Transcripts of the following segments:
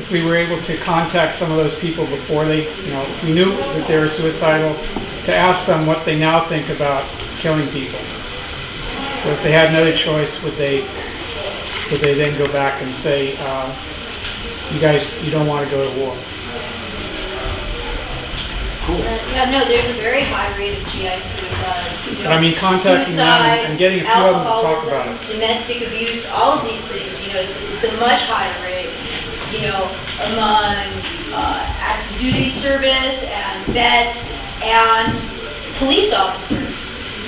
if we were able to contact some of those people before they, if we knew that they were suicidal, to ask them what they now think about killing people. So if they had another choice, would they then go back and say, you don't want to go to war? Cool. Yeah, no, there's a very high rate of GI suicide. I mean, contacting them and getting a few of them to talk about it. Domestic abuse, all of these things, it's a much higher rate, among active duty service and vets and police officers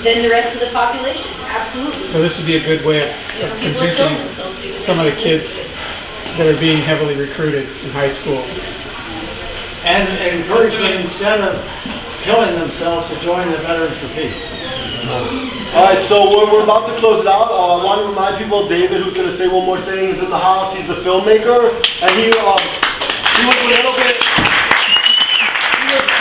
than the rest of the population. Absolutely. So this would be a good way of convincing some of the kids that are being heavily recruited in high school. And encouraging them, instead of killing themselves, to join the Veterans for Peace. Alright, so we're about to close it out. I want to remind people, David, who's going to say one more thing, is in the house. He's the filmmaker, and he was a little bit,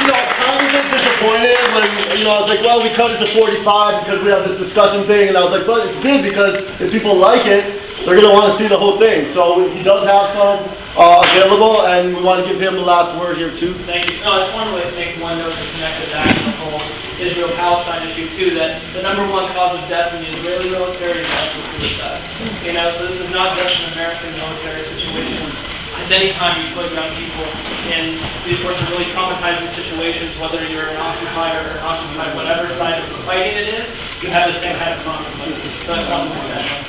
kind of a bit disappointed when, I was like, well, we cut it to 45 because we have this discussion thing, and I was like, but it's good because if people like it, they're going to want to see the whole thing. So he does have some available, and we want to give him the last word here too. Thank you. No, I just wanted to make one note to connect it back to the whole Israel-Palestine issue too, that the #1 cause of death in the Israeli military is also suicide. So this is not just an American military situation. At any time you put young people in these sorts of really traumatizing situations, whether you're an occupied or unoccupied, whatever side of the fighting it is, you have the same kind of consequences. So that's one thing that.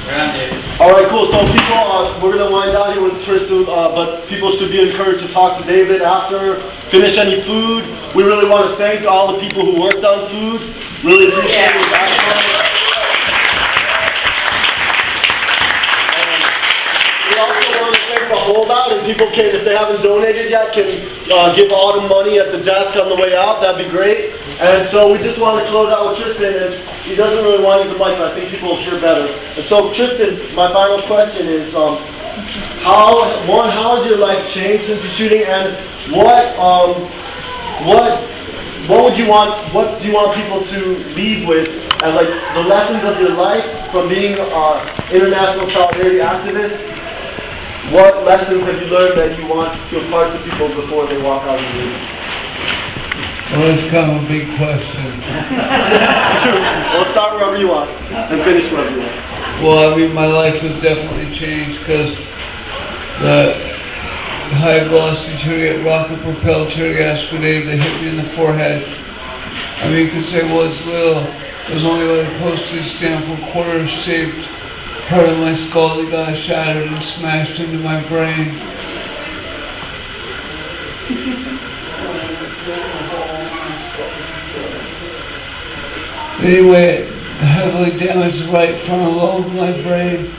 Alright, cool. So people, we're going to wind down here with Tristan, but people should be encouraged to talk to David after, finish any food. We really want to thank all the people who worked on food. Really appreciate your background. We also want to thank the holdout, and people can, if they haven't donated yet, can give Autumn money at the desk on the way out. That'd be great. And so we just want to close out with Tristan, and he doesn't really want to use the mic, but I think people will hear better. And so Tristan, my final question is, how has your life changed since the shooting, and what do you want people to leave with as like the lessons of your life from being an international solidarity activist? What lessons have you learned that you want to impart to people before they walk out of the room? Well, it's kind of a big question. We'll start wherever you want and finish wherever you want. Well, I mean, my life has definitely changed because the high-velocity rocket-propelled tear gas grenade that hit me in the forehead. I mean, you could say, well, it's little. It was only like a postage stamp or quarter-shaped part of my skull that got shattered and smashed into my brain. Anyway, it heavily damaged the right frontal lobe of my brain,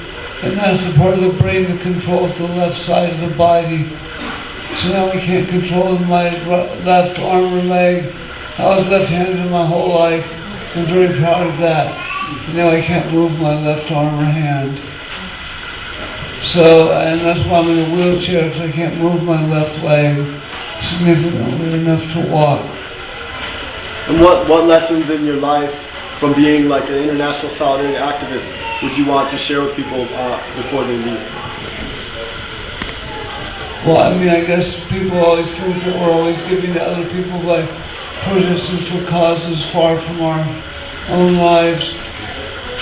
and that's the part of the brain that controls the left side of the body. So now I can't control my left arm or leg. I was left-handed my whole life. I'm very proud of that. Now I can't move my left arm or hand. So, and that's why I'm in a wheelchair, because I can't move my left leg significantly enough to walk. And what lessons in your life from being like an international solidarity activist would you want to share with people before they leave? Well, I mean, I guess people always think that we're always giving to other people by protesting for causes far from our own lives.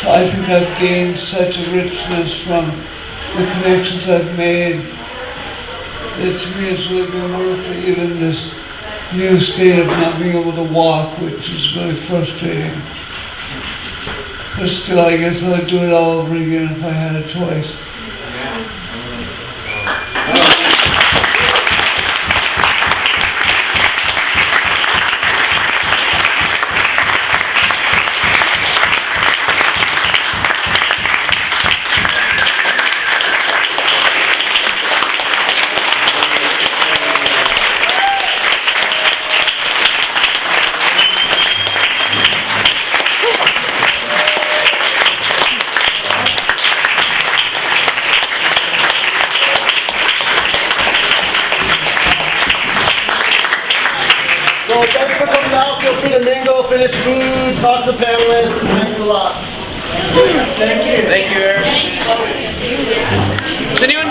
I think I've gained such a richness from the connections I've made that to me it's really been worth it, even this new state of not being able to walk, which is really frustrating. But still, I guess I would do it all over again if I had a choice. So thanks for coming out. Feel free to mingle, finish food, talk to panelists. Thanks a lot. Thank you. Thank you, Eric. Does anyone